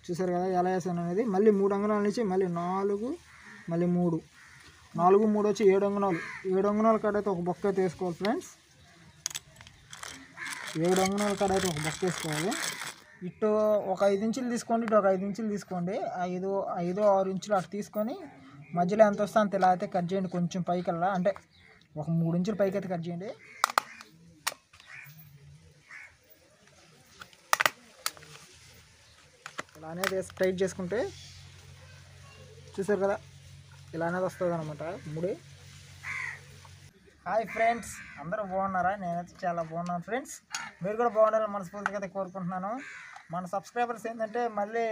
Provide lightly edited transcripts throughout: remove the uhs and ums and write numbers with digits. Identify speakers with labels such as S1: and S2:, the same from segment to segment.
S1: చూసారు కదా ఎలా వేసాను అనేది. మళ్ళీ 3 అంగుళాల నుంచి మళ్ళీ 4 మళ్ళీ 3 4 3 వచ్చి 7 అంగుళాలు. 7 అంగుళాల కాడైతే ఒక బొక్క అయితే వేసుకోవాలి ఫ్రెండ్స్. 7 అంగుళాల కాడైతే ఒక బొక్క వేసుకోవాలి. ఇటు ఒక 5 ఇంచులు తీసుకోండి, ఇటు ఒక 5 ఇంచులు తీసుకోండి. 5 6 ఇంచులు అటు తీసుకొని మధ్యలో ఎంత వస్తే అంత ఇలా అయితే కట్ చేయండి. కొంచెం పైకల్లా అంటే ఒక 3 ఇంచులు పైకి అయితే కట్ చేయండి. ఇలా అనేది టైట్ చేసుకుంటే చూసారు కదా ఇలా అనేది వస్తుంది అనమాట ముడి. హాయ్ ఫ్రెండ్స్, అందరూ బాగున్నారా? నేనైతే చాలా బాగున్నాను ఫ్రెండ్స్. మీరు కూడా బాగుండాలని మనస్ఫూర్తిగా అయితే కోరుకుంటున్నాను. మన సబ్స్క్రైబర్స్ ఏంటంటే మళ్ళీ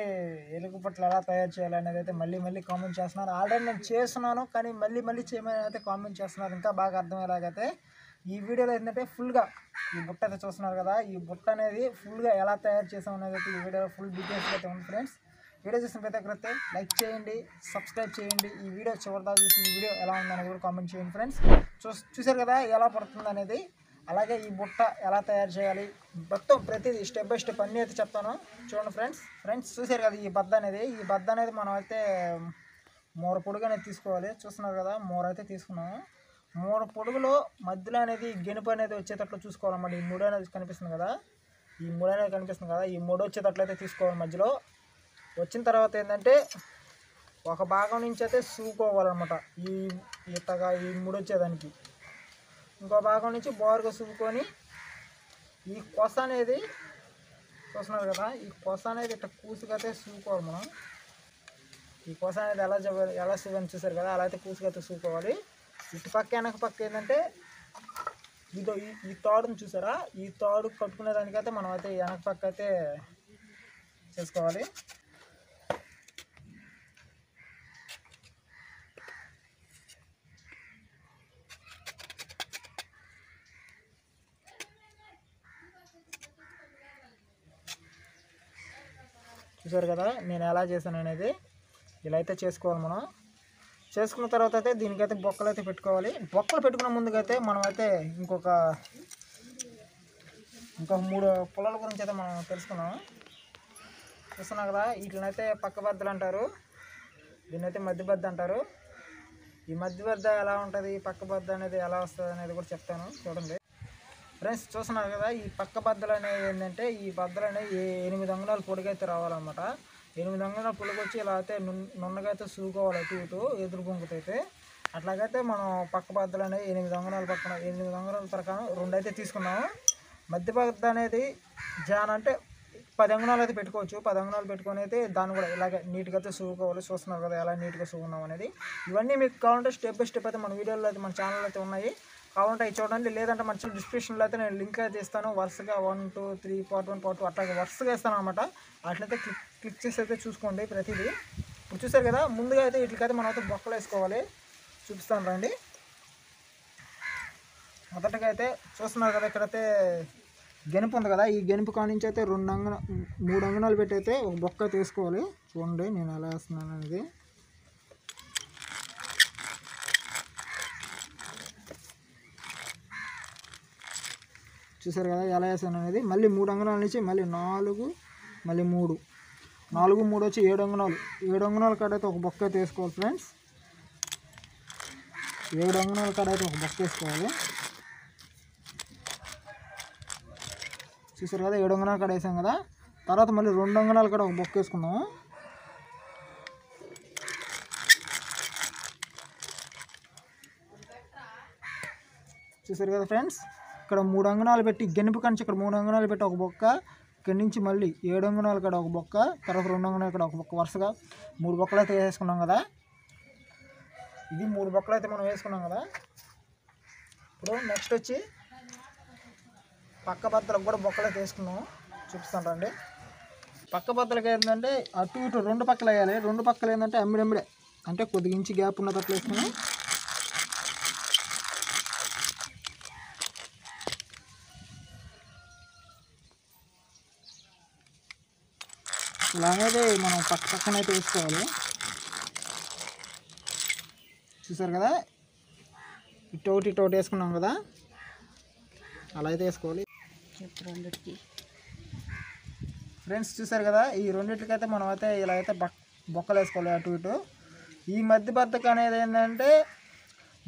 S1: ఎలుగు పట్ల ఎలా తయారు చేయాలనేది అయితే మళ్ళీ కామెంట్ చేస్తున్నారు. ఆల్రెడీ నేను చేస్తున్నాను, కానీ మళ్ళీ చేయమని అయితే కామెంట్ చేస్తున్నారు. ఇంకా బాగా అర్థమయ్యేలాగైతే ఈ వీడియోలో ఏంటంటే ఫుల్గా ఈ బుట్ట అయితే చూస్తున్నారు కదా, ఈ బుట్ట అనేది ఫుల్గా ఎలా తయారు చేసాం అనేది అయితే ఈ వీడియోలో ఫుల్ డీటెయిల్స్ అయితే ఉంది ఫ్రెండ్స్. వీడియో చూసిన ప్రతి ఒక్కరైతే లైక్ చేయండి, సబ్స్క్రైబ్ చేయండి. ఈ వీడియో చివరిదా చూసి ఈ వీడియో ఎలా ఉందనేది కూడా కామెంట్ చేయండి ఫ్రెండ్స్. చూసారు కదా ఎలా పడుతుంది అనేది. అలాగే ఈ బుట్ట ఎలా తయారు చేయాలి మొత్తం ప్రతిదీ స్టెప్ బై స్టెప్ అన్నీ అయితే చెప్తాను. చూడండి ఫ్రెండ్స్ చూసారు కదా ఈ బద్ద అనేది మనం అయితే మూర పొడుగు అనేది తీసుకోవాలి. చూస్తున్నారు కదా మూర అయితే తీసుకున్నాము. మూర పొడుగులో మధ్యలో అనేది గెనుపు అనేది వచ్చేటట్లు చూసుకోవాలన్నమాట. ఈ ముడి అనేది కనిపిస్తుంది కదా, ఈ ముడి వచ్చేటట్లయితే తీసుకోవాలి. మధ్యలో వచ్చిన తర్వాత ఏంటంటే ఒక భాగం నుంచి అయితే సూకోవాలన్నమాట. ఈ ముడి వచ్చేదానికి ఇంకో భాగం నుంచి బారుగా సూపుకొని ఈ కొస అనేది చూస్తున్నారు కదా, ఈ కొస అనేది ఇట్లా కూసుగా అయితే సూపుకోవాలి మనం. ఈ కొస అనేది ఎలా సూపని చూసారు కదా, అలా అయితే కూసుగా అయితే సూపుకోవాలి. ఇటు పక్క వెనక పక్క ఏంటంటే ఈ తాడుని చూసారా, ఈ తాడు కట్టుకునే దానికైతే మనం అయితే వెనక పక్క అయితే చేసుకోవాలి. చూసారు కదా నేను ఎలా చేశాను అనేది. ఇలా అయితే చేసుకోవాలి మనం. చేసుకున్న తర్వాత అయితే దీనికైతే బొక్కలు అయితే పెట్టుకోవాలి. బొక్కలు పెట్టుకున్న ముందుకైతే మనం అయితే ఇంకొక 3 పుల్లల గురించి అయితే మనం తెలుసుకున్నాం. చూస్తున్నాం కదా, వీటినైతే పక్క బద్దలు అంటారు, దీన్నైతే మధ్య బద్ద అంటారు. ఈ మధ్య బద్ద ఎలా ఉంటుంది, పక్క బద్ద అనేది ఎలా వస్తుంది అనేది కూడా చెప్తాను చూడండి ఫ్రెండ్స్. చూస్తున్నారు కదా ఈ పక్క బద్దలు అనేవి ఏంటంటే ఈ బద్దలు అనేవి 8 అంగుళాల పొడిగా అయితే రావాలన్నమాట. 8 అంగుళాల పొడికి వచ్చి ఇలా అయితే నున్నగా అయితే సూకోవాలి. ఇటు ఎదురు గుంకుతో అయితే అట్లాగైతే మనం పక్క బద్దలు అనేవి 8 అంగుళాల ప్రకారం 2 అయితే తీసుకున్నాము. మధ్య బద్ద అనేది అంటే 10 అంగుళాలు అయితే పెట్టుకోవచ్చు. 10 అంగుళాలు పెట్టుకొని అయితే దాన్ని కూడా ఇలాగే నీట్గా అయితే సూకోవాలి. చూస్తున్నారు కదా ఎలా నీట్గా సూకున్నాం అనేది. ఇవన్నీ మీకు కావాలంటే స్టెప్ బై స్టెప్ అయితే మన వీడియోలో అయితే మన ఛానల్ అయితే ఉన్నాయి, కావాలంటే అవి చూడండి. లేదంటే మన డిస్క్రిప్షన్లో అయితే నేను లింక్ అయితే ఇస్తాను. వరుసగా 1 2 3 పార్ట్ 1 పార్ట్ 2 అట్లాగే వరుసగా ఇస్తాను అనమాట. అట్లయితే క్లిక్ చేసి అయితే చూసుకోండి ప్రతిదీ. ఇప్పుడు చూసారు కదా ముందుగా అయితే వీటికైతే మనం అయితే బొక్కలు వేసుకోవాలి. చూపిస్తాను రండి. మొదటగా అయితే చూస్తున్నారు కదా ఇక్కడైతే గెనుపు ఉంది కదా, ఈ గెనుపు కానించి అయితే 3 అంగుళాలు పెట్టి అయితే ఒక బొక్క తీసుకోవాలి. చూడండి నేను ఎలా వేస్తున్నాను అనేది. చూసారు కదా ఎలా వేసాను అనేది. మళ్ళీ 3 అంగుళాల నుంచి మళ్ళీ 4 మళ్ళీ 3 4 3 వచ్చి 7 అంగుళాలు. 7 అంగుళాల కాడైతే ఒక బొక్క అయితే వేసుకోవాలి ఫ్రెండ్స్. 7 అంగుళాల కాడైతే ఒక బొక్క వేసుకోవాలి. చూసారు కదా 7 అంగుళాల కాడ వేసాం కదా. తర్వాత మళ్ళీ 2 అంగుళాల కాడ ఒక బొక్క వేసుకుందాము. చూసారు కదా ఫ్రెండ్స్ ఇక్కడ 3 అంగుళాలు పెట్టి గెనుపు కంచి ఇక్కడ 3 అంగుళాలు పెట్టి ఒక బొక్క, ఇక్కడి నుంచి మళ్ళీ 7 అంగుళాల కాడ ఒక బొక్క, తర్వాత 2 అంగుళాల కాడ ఒక బొక్క, వరుసగా 3 బొక్కలు అయితే వేసుకున్నాం కదా. ఇది 3 బొక్కలు అయితే మనం వేసుకున్నాం కదా. ఇప్పుడు నెక్స్ట్ వచ్చి పక్క బద్దలకు కూడా బొక్కలు అయితే వేసుకున్నాం. చూపిస్తాను రండి. పక్క బద్దలకి ఏంటంటే అటు ఇటు 2 పక్కలు వేయాలి. 2 పక్కలు ఏంటంటే అమ్మిడే అంటే కొద్దిగా ఇంచి గ్యాప్ ఉన్నట్లు వేసుకుని ఇలా అనేది మనం పక్కన అయితే వేసుకోవాలి. చూసారు కదా ఇటు ఒకటి వేసుకున్నాం కదా, అలా అయితే వేసుకోవాలి. ఫ్రెండ్స్ చూసారు కదా, ఈ రెండింటికైతే మనం అయితే ఇలా అయితే బొక్కలు వేసుకోవాలి అటు ఇటు. ఈ మధ్య బద్దకు అనేది ఏంటంటే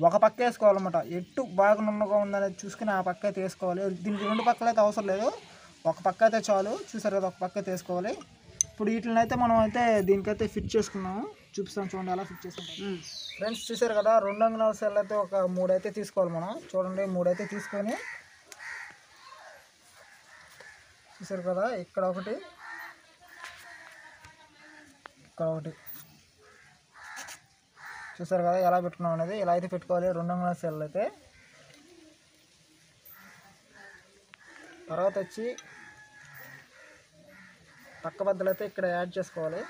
S1: ఒక పక్క వేసుకోవాలన్నమాట. ఎట్టు బాగా నున్నగా ఉందనేది చూసుకుని ఆ పక్క అయితే వేసుకోవాలి. దీనికి రెండు పక్కలు అయితే అవసరం లేదు, ఒక పక్క అయితే చాలు. చూసారు కదా, ఒక పక్క అయితే వేసుకోవాలి. ఇప్పుడు వీటిని అయితే మనం అయితే దీనికైతే ఫిట్ చేసుకున్నాము. చూపిస్తాం చూడండి ఎలా ఫిట్ చేసుకుంటాం. ఫ్రెండ్స్ చూసారు కదా, 2 అంగుళాల సెల్ అయితే ఒక 3 అయితే తీసుకోవాలి మనం. చూడండి 3 అయితే తీసుకొని, చూసారు కదా, ఇక్కడ ఒకటి, ఇక్కడ ఒకటి. చూసారు కదా ఎలా పెట్టుకున్నాం అనేది. ఇలా అయితే పెట్టుకోవాలి 2 అంగుళాల సెల్ అయితే. తర్వాత వచ్చి పక్క బద్దలు అయితే ఇక్కడ యాడ్ చేసుకోవాలి.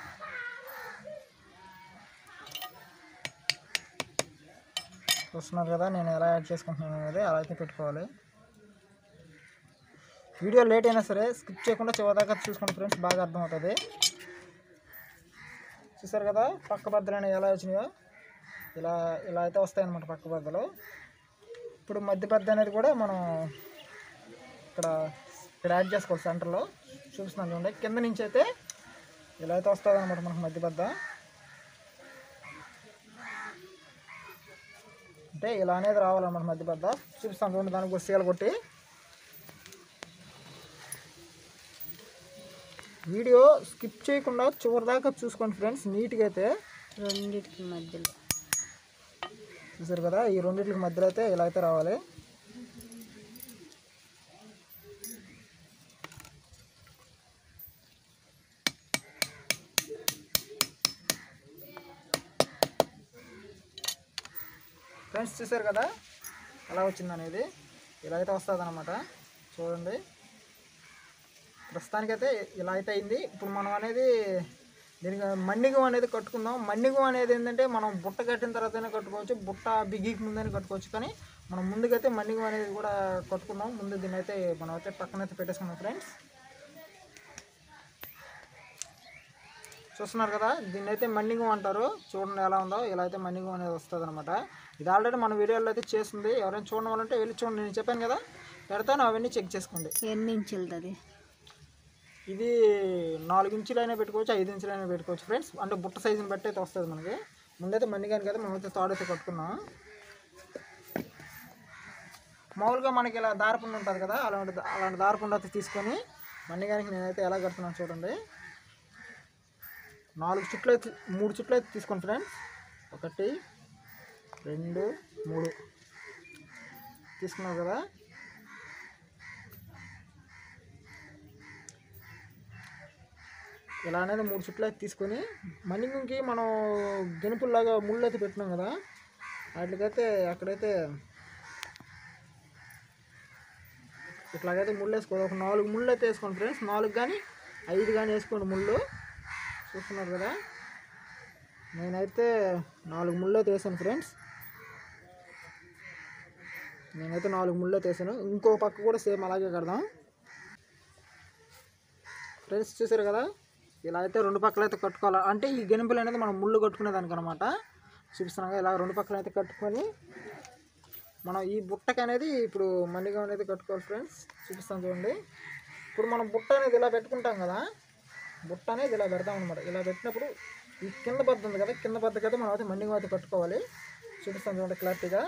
S1: చూస్తున్నారు కదా నేను ఎలా యాడ్ చేసుకుంటున్నాను అనేది. అలా అయితే పెట్టుకోవాలి. వీడియో లేట్ అయినా సరే స్కిప్ చేయకుండా చివరిదాకా చూసుకోండి ఫ్రెండ్స్, బాగా అర్థమవుతుంది. చూసారు కదా పక్క బద్దలు అనేవి ఎలా వచ్చినాయో, ఇలా ఇలా అయితే వస్తాయన్నమాట పక్క బద్దలు. ఇప్పుడు మధ్య బద్ద అనేది కూడా మనం ఇక్కడ యాడ్ చేసుకోవాలి సెంటర్లో. చూపిస్తున్నాను చూడండి, కింద నుంచి అయితే ఇలా అయితే వస్తుంది అనమాట మనకు మధ్య బద్ద. అంటే ఇలా అనేది రావాలన్నమాట మధ్య బద్ద. చూపిస్తాను చూడండి, దానికి కూడా సీల కొట్టి. వీడియో స్కిప్ చేయకుండా చివరి దాకా చూసుకోండి ఫ్రెండ్స్, నీట్గా అయితే.
S2: రెండింటికి మధ్యలో
S1: చూసారు కదా, ఈ రెండింటికి మధ్యలో అయితే ఇలా అయితే రావాలి. ఫ్రెండ్స్ చూసారు కదా ఎలా వచ్చింది అనేది. ఇలా అయితే వస్తుంది అన్నమాట. చూడండి ప్రస్తుతానికైతే ఇలా అయితే అయింది. ఇప్పుడు మనం అనేది దీనికి మన్నిగం అనేది కట్టుకుందాం. మన్నిగం అనేది ఏంటంటే మనం బుట్ట కట్టిన తర్వాతనే కట్టుకోవచ్చు, బుట్ట బిగికి ముందని కట్టుకోవచ్చు. కానీ మనం ముందుకైతే మన్నిగం అనేది కూడా కట్టుకున్నాం. ముందు దీన్ని అయితే మనం అయితే పక్కనైతే పెట్టేసుకున్నాం ఫ్రెండ్స్. చూస్తున్నారు కదా, దీన్ని అయితే మన్నిగం అంటారు. చూడండి ఎలా ఉందో, ఇలా అయితే మన్నిగం అనేది వస్తుంది అనమాట. ఇది ఆల్రెడీ మన వీడియోలో అయితే చేస్తుంది. ఎవరైనా చూడడం వాళ్ళంటే వెళ్ళి చూడండి, నేను చెప్పాను కదా పెడతాను, అవన్నీ చెక్ చేసుకోండి.
S2: ఎన్ని ఇంచులది
S1: ఇది 4 ఇంచులైనా పెట్టుకోవచ్చు, 5 ఇంచులైనా పెట్టుకోవచ్చు ఫ్రెండ్స్. అంటే బుట్ట సైజుని బట్టి అయితే వస్తుంది మనకి. ముందైతే మన్నిగానికి అయితే మేమైతే తాడు అయితే కట్టుకున్నాం. మామూలుగా మనకి ఇలా దారపుండు ఉంటుంది కదా, అలాంటి దారపుండు అయితే తీసుకొని మన్నిగానికి నేనైతే ఎలా కడుతున్నాను చూడండి. 3 చుట్లు అయితే తీసుకోండి ఫ్రెండ్స్. 1 2 3 తీసుకున్నావు కదా. ఇలా అనేది 3 చుట్లు అయితే తీసుకొని, మన్నిగంకి మనం గెనుపుల్లాగా ముళ్ళు అయితే పెట్టినాం కదా, వాటికైతే అక్కడైతే ఇట్లాగైతే ముళ్ళు వేసుకోవాలి. ఒక 4 ముళ్ళు అయితే వేసుకోండి ఫ్రెండ్స్. 4 కానీ 5 కానీ వేసుకోండి ముళ్ళు. చూస్తున్నారు కదా, నేనైతే 4 ముళ్ళు అయితే వేసాను ఫ్రెండ్స్. నేనైతే 4 ముళ్ళు అయితే వేసాను. ఇంకో పక్క కూడా సేమ్ అలాగే కడదాం ఫ్రెండ్స్. చూసారు కదా, ఇలా అయితే 2 పక్కలు అయితే కట్టుకోవాలి. అంటే ఈ గెనుపులు అనేది మనం ముళ్ళు కట్టుకునేదానికి అనమాట. చూపిస్తున్నాగా ఇలా 2 పక్కలు అయితే కట్టుకొని మనం ఈ బుట్టకి అనేది ఇప్పుడు మన్నిగం అనేది కట్టుకోవాలి ఫ్రెండ్స్. చూపిస్తాను చూడండి. ఇప్పుడు మనం బుట్ట అనేది ఇలా పెట్టుకుంటాం కదా, బుట్ట అనేది ఇలా పెడతాం అనమాట. ఇలా పెట్టినప్పుడు ఈ కింద బద్ద ఉంది కదా, కింద బద్దకైతే మనం అయితే మన్నిగం అయితే కట్టుకోవాలి. చూపిస్తాను చూడండి క్లారిటీగా.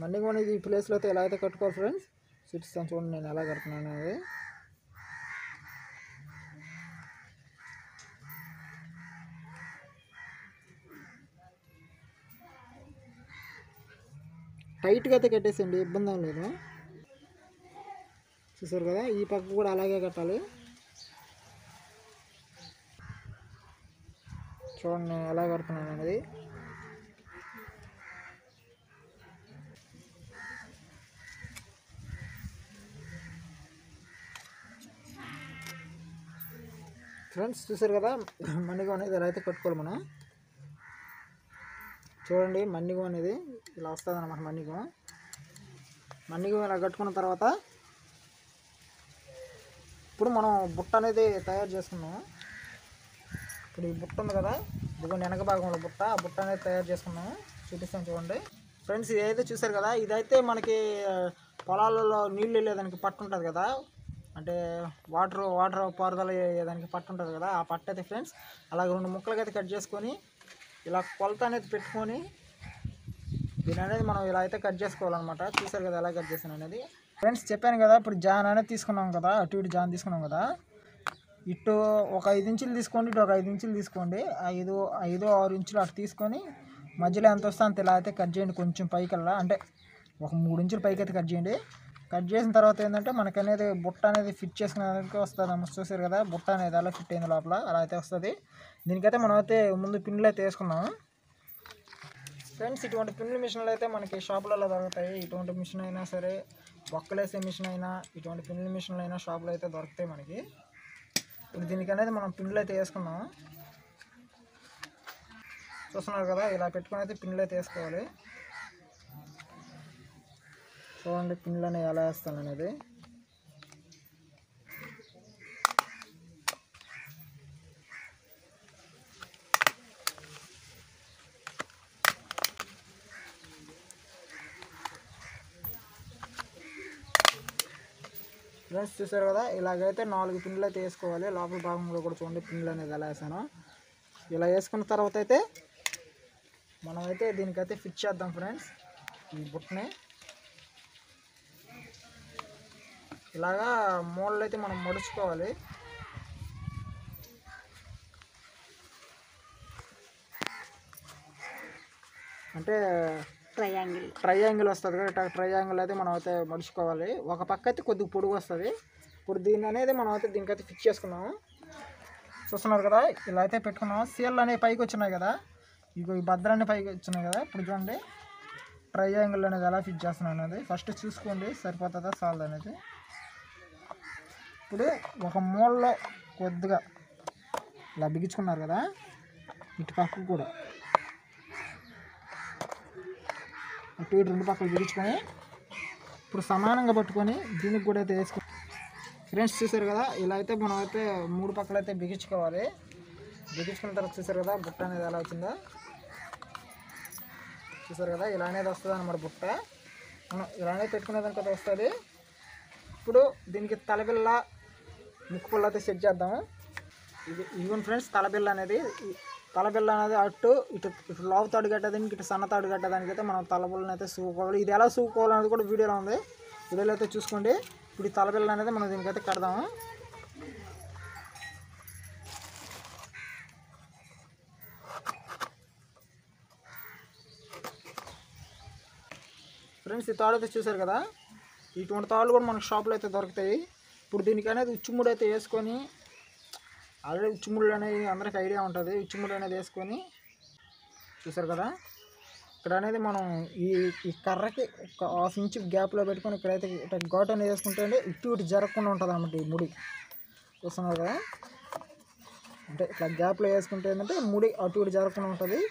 S1: మన్నిగం అనేది ఈ ప్లేస్లో అయితే ఎలా అయితే కట్టుకోవాలి ఫ్రెండ్స్. చూపిస్తాను చూడండి నేను ఎలా కడుతున్నాను అనేది. టైట్గా అయితే కట్టేసండి, ఇబ్బంది ఏం లేదు. చూసారు కదా, ఈ పక్క కూడా అలాగే కట్టాలి. చూడండి నేను ఎలా కడుతున్నాను అనేది. ఫ్రెండ్స్ చూసారు కదా, మన్నిగం అనేది ఎలా అయితే కట్టుకోవాలి మనం. చూడండి మన్నిగం అనేది ఇలా వస్తుంది అన్నమాట. మన్నిగం ఇలా కట్టుకున్న తర్వాత ఇప్పుడు మనం బుట్ట అనేది తయారు చేసుకున్నాం. ఇప్పుడు ఈ బుట్ట ఉంది కదా, ఇదిగోండి వెనక భాగంలో బుట్ట, ఆ బుట్ట అనేది తయారు చేసుకున్నాము. చూపిస్తాను చూడండి ఫ్రెండ్స్. ఇదైతే చూసారు కదా, ఇదైతే మనకి పొలాలలో నీళ్ళు వెళ్ళేదానికి పట్టు ఉంటుంది కదా, అంటే వాటర్ పారుదల దానికి పట్టు ఉంటుంది కదా, ఆ పట్టు అయితే ఫ్రెండ్స్ అలాగే 2 ముక్కలకి అయితే కట్ చేసుకొని ఇలా కొలత అనేది పెట్టుకొని దీని అనేది మనం ఇలా అయితే కట్ చేసుకోవాలన్నమాట. చూసారు కదా ఎలా కట్ చేసాను అనేది. ఫ్రెండ్స్ చెప్పాను కదా, ఇప్పుడు జాన్ అనేది తీసుకున్నాం కదా, అటు ఇటు జాన్ తీసుకున్నాం కదా, ఇటు ఒక 5 ఇంచులు తీసుకోండి, ఇటు ఒక 5 ఇంచులు తీసుకోండి, 5-6 ఇంచులు అటు తీసుకొని మధ్యలో ఎంత వస్తే అంత ఇలా అయితే కట్ చేయండి. కొంచెం పైకల్లా అంటే ఒక 3 ఇంచులు పైకి అయితే కట్ చేయండి. కట్ చేసిన తర్వాత ఏంటంటే మనకు అనేది బుట్ట అనేది ఫిట్ చేసుకునేదానికి వస్తుంది. చూసారు కదా బుట్ట అనేది అలా ఫిట్ అయింది లోపల, అలా అయితే వస్తుంది. దీనికైతే మనం అయితే ముందు పిన్నులు అయితే వేసుకున్నాము ఫ్రెండ్స్. ఇటువంటి పిన్నుల మిషన్లు అయితే మనకి షాపులలో దొరుకుతాయి. ఇటువంటి మిషన్ అయినా సరే, బొక్కలేసే మిషన్ అయినా, ఇటువంటి పిన్నుల మిషన్లు అయినా షాపులో అయితే దొరుకుతాయి మనకి. ఇప్పుడు దీనికి అనేది మనం పిన్నులు అయితే వేసుకున్నాము. చూస్తున్నారు కదా ఇలా పెట్టుకుని అయితే పిన్నులు అయితే వేసుకోవాలి. చూడండి పిన్నులు అనేవి ఎలా వేస్తాను అనేది. ఫ్రెండ్స్ చూసారు కదా ఇలాగైతే 4 పిన్నులు అయితే వేసుకోవాలి. లోపల భాగంలో కూడా చూడండి పిన్నులు అనేది ఎలా వేసాను. ఇలా వేసుకున్న తర్వాత అయితే మనమైతే దీనికైతే ఫిట్ చేద్దాం ఫ్రెండ్స్. ఈ బుట్టని ఇలాగా మూలలు అయితే మనం మడుచుకోవాలి. అంటే ట్రయాంగిల్ వస్తుంది కదా, ట్రయాంగిల్ అయితే మనం అయితే మడుచుకోవాలి. ఒక పక్క అయితే కొద్దిగా పొడుగు వస్తుంది. ఇప్పుడు దీన్ని అనేది మనం అయితే దీనికైతే ఫిట్ చేసుకున్నాము. చూస్తున్నారు కదా ఇలా అయితే పెట్టుకున్నాము. సీళ్ళు అనేవి పైకి వచ్చినాయి కదా, ఇగో ఈ భద్రాన్ని పైకి వచ్చినాయి కదా. ఇప్పుడు చూడండి ట్రయాంగిల్ అనేది ఎలా ఫిట్ చేస్తున్నాను అనేది ఫస్ట్ చూసుకోండి, సరిపోతుందా సాల్వ్ అనేది. ఇప్పుడు ఒక మూలలో కొద్దిగా ఇలా బిగించుకున్నారు కదా, ఇటు పక్కకు కూడా అటు ఇటు 2 పక్కలు బిగించుకొని ఇప్పుడు సమానంగా పట్టుకొని దీనికి కూడా అయితే వేసుకో ఫ్రెండ్స్. చూసారు కదా ఇలా అయితే మనం అయితే 3 పక్కలు అయితే బిగించుకోవాలి. బిగించుకున్న తర్వాత చూసారు కదా బుట్ట అనేది ఎలా వచ్చిందో. చూసారు కదా ఇలా అనేది వస్తుంది అన్నమాట బుట్ట. మనం ఇలా అనేది పెట్టుకునేదానికి అయితే వస్తుంది. ఇప్పుడు దీనికి తలబిల్ల ముక్కు పుల్ల అయితే సెట్ చేద్దాము. ఇదిగోండి ఫ్రెండ్స్ తలబిల్ల అనేది అటు ఇటు లావు తాడు కట్టేదానికి, ఇటు సన్న తాడు కట్టేదానికి అయితే మనం తలబిల్లని అయితే సూకోవాలి. ఇది ఎలా సూకోవాలనేది కూడా వీడియోలో ఉంది, వీడియోలో అయితే చూసుకోండి. ఇప్పుడు ఈ తలబిల్ల అనేది మనం దీనికైతే కడదాము. ఫ్రెండ్స్ ఈ తాడు అయితే చూసారు కదా, ఇటువంటి తాళ్ళు కూడా మనకు షాప్లో అయితే దొరుకుతాయి. ఇప్పుడు దీనికి అనేది ఉచ్చుముడు అయితే వేసుకొని, ఆల్రెడీ ఉచ్చుముళ్ళు అనేది అందరికి ఐడియా ఉంటుంది. ఉచ్చుముడు అనేది వేసుకొని చూసారు కదా ఇక్కడ అనేది మనం ఈ కర్రకి ఒక 1/2 ఇంచ్ గ్యాప్లో పెట్టుకొని ఇక్కడైతే ఘాటు అనేది వేసుకుంటే ఇటు జరగకుండా ఉంటుంది అన్నమాట ఈ ముడి. చూస్తున్నారు కదా అంటే ఇట్లా గ్యాప్లో వేసుకుంటే ఏంటంటే ముడి అటు ఇటు జరగకుండా ఉంటుంది.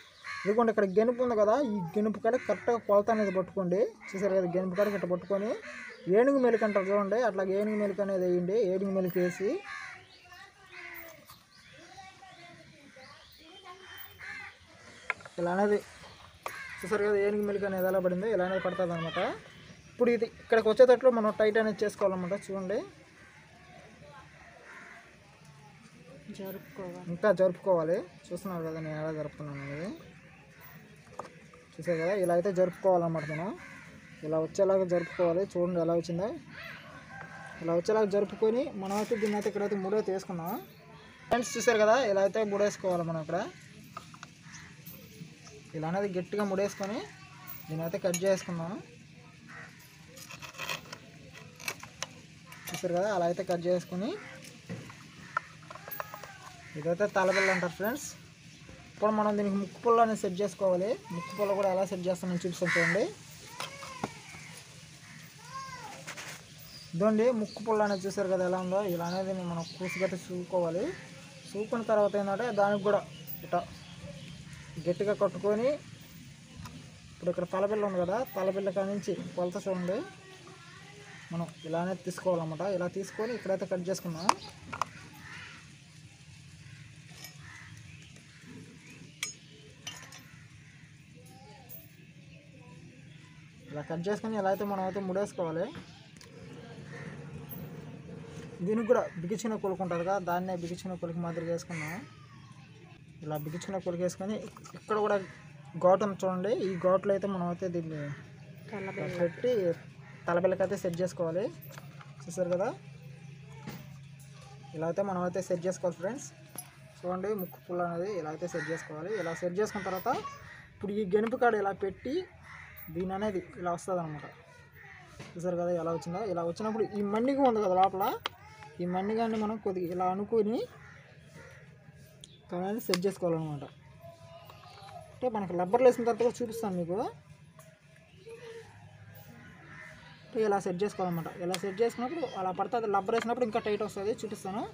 S1: ఇదిగోండి ఇక్కడ గెనుపు ఉంది కదా, ఈ గెనుపు కాడ కరెక్ట్గా కొలత అనేది పట్టుకోండి. చూసారు కదా గెనుపు కాడ ఇట్లా పట్టుకొని ఏనుగు మెలిక అంటారు చూడండి, అట్లా ఏనుగు మెలిక అనేది వేయండి. ఏనుగు మెలిక వేసి ఇలా అనేది చూసారు కదా ఏనుగు మెలిక అనేది ఎలా పడిందో ఇలా అనేది పడుతుంది అనమాట. ఇప్పుడు ఇది ఇక్కడికి వచ్చేటట్లు మనం టైట్ అనేది చేసుకోవాలన్నమాట. చూడండి ఇంకా జరుపుకోవాలి. చూస్తున్నారు కదా నేను ఎలా జరుపుతున్నాను అనేది. చూసారు కదా ఇలా అయితే జరుపుకోవాలన్నమాట. మనం ఇలా వచ్చేలాగా జరుపుకోవాలి. చూడండి ఎలా వచ్చిందో. ఇలా వచ్చేలాగా జరుపుకొని మనం అయితే దీన్ని అయితే ఇక్కడైతే ముడైతే వేసుకున్నాం ఫ్రెండ్స్. చూసారు కదా ఇలా అయితే ముడేసుకోవాలి మనం ఇక్కడ. ఇలా అనేది గట్టిగా ముడేసుకొని దీన్ని అయితే కట్ చేసుకున్నాం. చూసారు కదా అలా అయితే కట్ చేసుకొని ఇదైతే తలబిల్ల అంటారు ఫ్రెండ్స్. ఇప్పుడు మనం దీనికి ముక్కు పుల్ల అనేది సెట్ చేసుకోవాలి. ముక్కు పుల్ల కూడా ఎలా సెట్ చేస్తామని చూపిస్తాను చూడండి. ఇదండి ముక్కు పుల్ల అనేది చూసారు కదా ఎలా ఉందో. ఇలా అనేది మనం కూసుగట్టి చూసుకోవాలి. చూకున్న తర్వాత ఏంటంటే దానికి కూడా ఇట్లా గట్టిగా కట్టుకొని ఇప్పుడు ఇక్కడ తలబిల్ల ఉంది కదా, తలబిల్ల కాడ నుంచి కొలత చూడండి మనం ఇలానే తీసుకోవాలన్నమాట. ఇలా తీసుకొని ఇక్కడైతే కట్ చేసుకున్నాం. ఇలా ఇలా కట్ చేసుకొని ఇలా అయితే మనం అయితే ముడేసుకోవాలి. దీనికి కూడా బిగించిన కొలుకు ఉంటుంది కదా, దాన్నే బిగించిన కొలుకు మాదిరిగా వేసుకున్నాం. ఇలా బిగించిన కొలుకు వేసుకొని ఇక్కడ కూడా ఘాటు ఉంది చూడండి, ఈ ఘాట్లో అయితే మనం అయితే దీన్ని పెట్టి తలబిల్లకి అయితే సెట్ చేసుకోవాలి. చూసారు కదా, ఇలా అయితే మనం అయితే సెట్ చేసుకోవాలి ఫ్రెండ్స్. చూడండి ముక్కు పుల్ల అనేది ఇలా అయితే సెట్ చేసుకోవాలి. ఇలా సెట్ చేసుకున్న తర్వాత ఇప్పుడు ఈ గెనుపు కాడ ఇలా పెట్టి దీని అనేది ఇలా వస్తుంది అనమాట. చూసారు కదా ఎలా వచ్చిందో. ఇలా వచ్చినప్పుడు ఈ మన్నిగా ఉంది కదా లోపల, ఈ మన్నిగాన్ని మనం కొద్దిగా ఇలా అనుకుని కానీ సెట్ చేసుకోవాలన్నమాట. అంటే మనకి రబ్బర్లు వేసిన తర్వాత కూడా చూపిస్తాను మీకు. ఇలా సెట్ చేసుకోవాలన్నమాట. ఇలా సెట్ చేసుకున్నప్పుడు అలా పడుతుంది, రబ్బర్ వేసినప్పుడు ఇంకా టైట్ వస్తుంది, చూపిస్తాను.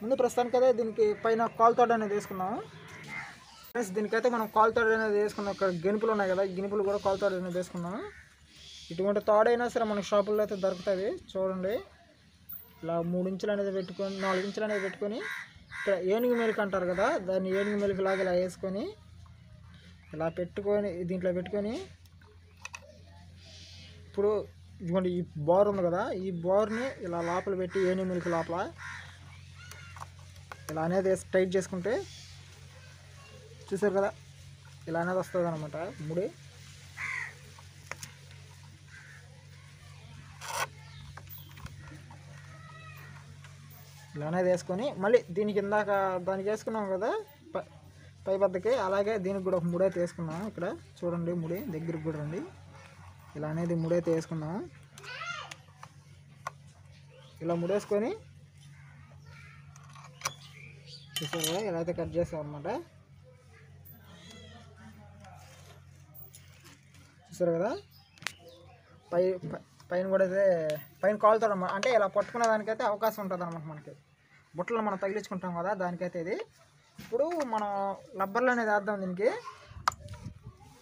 S1: ముందు ప్రస్తుతానికి అయితే దీనికి పైన కాలుతోడు అనేది వేసుకున్నాము ఫ్రెండ్స్. దీనికైతే మనం కాలుతోడు అనేది వేసుకున్నాం. ఇక్కడ గెనుపులు ఉన్నాయి కదా, ఈ గెనుపులు కూడా కాలుతోడు అనేది వేసుకున్నాము. ఇటువంటి తాడైనా సరే మనకి షాపుల్లో అయితే దొరుకుతుంది. చూడండి ఇలా 3 ఇంచులు అనేది పెట్టుకొని 4 ఇంచులు అనేది పెట్టుకొని ఇక్కడ ఏనుగు మెలిక అంటారు కదా, దాన్ని ఏనుగు మెలిక లాగా ఇలా వేసుకొని ఇలా పెట్టుకొని దీంట్లో పెట్టుకొని ఇప్పుడు ఇదిగోండి ఈ బోర్ ఉంది కదా, ఈ బోర్ని ఇలా లోపల పెట్టి ఏనుగు మెలిక లోపల ఇలా అనేది టైట్ చేసుకుంటే చూసారు కదా ఇలా అనేది వస్తుంది అనమాట ముడి. ఇలా అనేది వేసుకొని మళ్ళీ దీనికి ఇందాక దానికి వేసుకున్నాం కదా పై బద్దకి, అలాగే దీనికి కూడా ఒక ముడైతే వేసుకున్నాం. ఇక్కడ చూడండి ముడి దగ్గరికి కూడా రండి. ఇలా అనేది ముడైతే వేసుకున్నాము. ఇలా ముడేసుకొని చూసారు కదా ఇలా అయితే కట్ చేస్తాం అనమాట. చూసారు కదా పైన కూడా అయితే పైన కాలుతాడు అన్నమాట. అంటే ఇలా పట్టుకునే దానికైతే అవకాశం ఉంటుంది అనమాట. మనకి బుట్టలు మనం తగిలించుకుంటాం కదా, దానికైతే ఇది. ఇప్పుడు మనం రబ్బర్లు అనేది వేద్దాం దీనికి.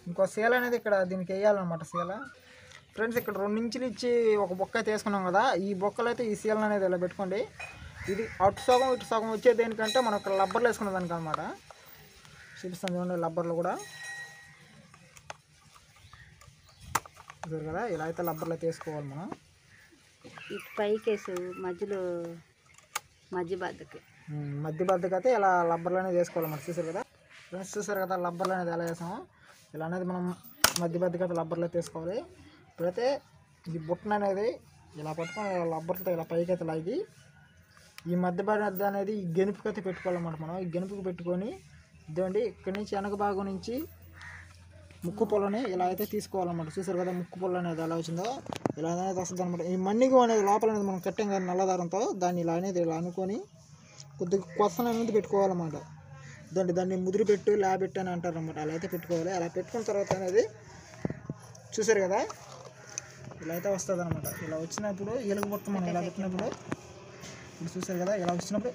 S1: ఇంకో సీల అనేది ఇక్కడ దీనికి వేయాలన్నమాట. సీల ఫ్రెండ్స్ ఇక్కడ 2 ఇంచులు ఇచ్చి ఒక బొక్క అయితే వేసుకున్నాం కదా, ఈ బొక్కలు అయితే ఈ సీలను అనేది ఇలా పెట్టుకోండి. ఇది అటు సగం ఇటు సగం వచ్చే దేనికంటే మనం ఇక్కడ రబ్బర్లు వేసుకునే దానికి అనమాట. చూపిస్తాను చూడండి రబ్బర్లు కూడా. చూసారు కదా ఇలా అయితే రబ్బర్లు అయితే వేసుకోవాలి మనం.
S2: ఇటు పైకేసు మధ్యలో మధ్య
S1: బద్దకి అయితే ఇలా రబ్బర్లు అనేది వేసుకోవాలి మనం. చూసారు కదా ఫ్రెండ్స్, చూసారు కదా రబ్బర్లు అనేది ఎలా వేసాము. ఇలా అనేది మనం మధ్య బద్దకి అయితే రబ్బర్లు అయితే వేసుకోవాలి. ఇప్పుడైతే ఈ బుట్టను అనేది ఇలా పట్టుకొని రబ్బర్లతో ఇలా పైకి అయితే లాగి ఈ మధ్య అనేది ఈ గెనుపుకి అయితే పెట్టుకోవాలన్నమాట. మనం ఈ గెనుపుకి పెట్టుకొని ఇదండి ఇక్కడి నుంచి వెనక భాగం నుంచి ముక్కు పొలని ఇలా అయితే తీసుకోవాలన్నమాట. చూసారు కదా ముక్కు పొల అనేది ఎలా వచ్చిందో ఇలా అనేది వస్తుంది అనమాట. ఈ మన్నిగు అనేది లోపల అనేది మనం కట్టాం కదా నల్లదారంతో, దాన్ని ఇలా అనేది ఇలా అనుకొని కొద్దిగా కొసన అనేది పెట్టుకోవాలన్నమాట. దాన్ని ముదిరి పెట్టు లాబెట్టు అని అంటారు అనమాట. అలా అయితే పెట్టుకోవాలి. అలా పెట్టుకున్న తర్వాత అనేది చూసారు కదా ఇలా అయితే వస్తుంది అనమాట. ఇలా వచ్చినప్పుడు ఎలుగు బుట్ట మనం ఇలా పెట్టినప్పుడు ఇప్పుడు చూసారు కదా ఇలా వచ్చినప్పుడు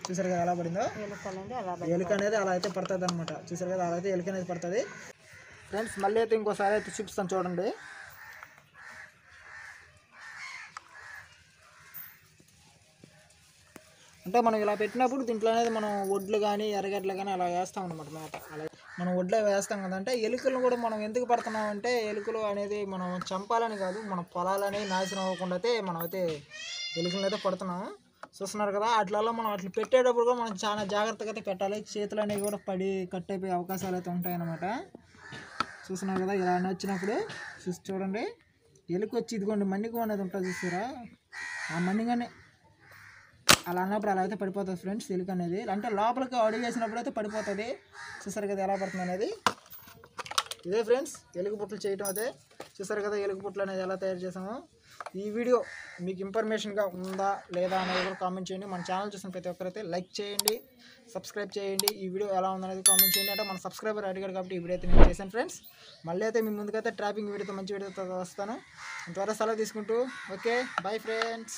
S1: చూసారు కదా ఎలా పడిందో, ఎలుక అనేది అలా అయితే పడుతుంది అనమాట. చూసారు కదా అలా అయితే ఎలుక అనేది పడుతుంది ఫ్రెండ్స్. మళ్ళీ అయితే ఇంకోసారి అయితే చూపిస్తాను చూడండి. అంటే మనం ఇలా పెట్టినప్పుడు దీంట్లో అనేది మనం వడ్లు కానీ ఎర్రగడ్డలు కానీ అలా వేస్తాం అనమాట మేత. అలా మనం వడ్లే వేస్తాం కదంటే ఎలుకలను కూడా మనం ఎందుకు పడుతున్నాం అంటే ఎలుకలు అనేది మనం చంపాలని కాదు, మన పొలాలని నాశనం అవ్వకుండా అయితే మనం అయితే ఎలుకలను అయితే పడుతున్నాం. చూస్తున్నారు కదా అట్లలో మనం అట్లా పెట్టేటప్పుడు కూడా మనం చాలా జాగ్రత్తగా అయితే పెట్టాలి. చేతులు అనేవి కూడా పడి కట్ అయిపోయే అవకాశాలు అయితే ఉంటాయన్నమాట. చూస్తున్నారు కదా ఇలా వచ్చినప్పుడు చూడండి ఎలుక వచ్చి ఇదిగోండి మన్నిగ అనేది ఉంటుంది చూసారా, ఆ మన్నిగానే అలా అన్నప్పుడు అలా అయితే పడిపోతుంది ఫ్రెండ్స్ ఎలుక అనేది. అంటే లోపలికి అడుగు వేసినప్పుడు అయితే పడిపోతుంది. చూసారు కదా ఎలా పడుతుంది అనేది. ఇదే ఫ్రెండ్స్ ఎలుక పుట్టలు చేయటం అయితే. చూసారు కదా ఎలుక పుట్టలు అనేది ఎలా తయారు చేసామో. ఈ వీడియో మీకు ఇన్ఫర్మేషన్గా ఉందా లేదా అనేది కూడా కామెంట్ చేయండి. మన ఛానల్ చూసిన ప్రతి ఒక్కరైతే లైక్ చేయండి, సబ్స్క్రైబ్ చేయండి. ఈ వీడియో ఎలా ఉందనేది కామెంట్ చేయండి. అంటే మన సబ్స్క్రైబర్ అడిగారు కాబట్టి ఈ వీడియో అయితే నేను చేశాను ఫ్రెండ్స్. మళ్ళీ అయితే మీ ముందుకైతే ట్రాపింగ్ వీడియోతో మంచి వీడియోతో వస్తాను. ఇంతవరకు సెలవు తీసుకుంటూ ఓకే బాయ్ ఫ్రెండ్స్.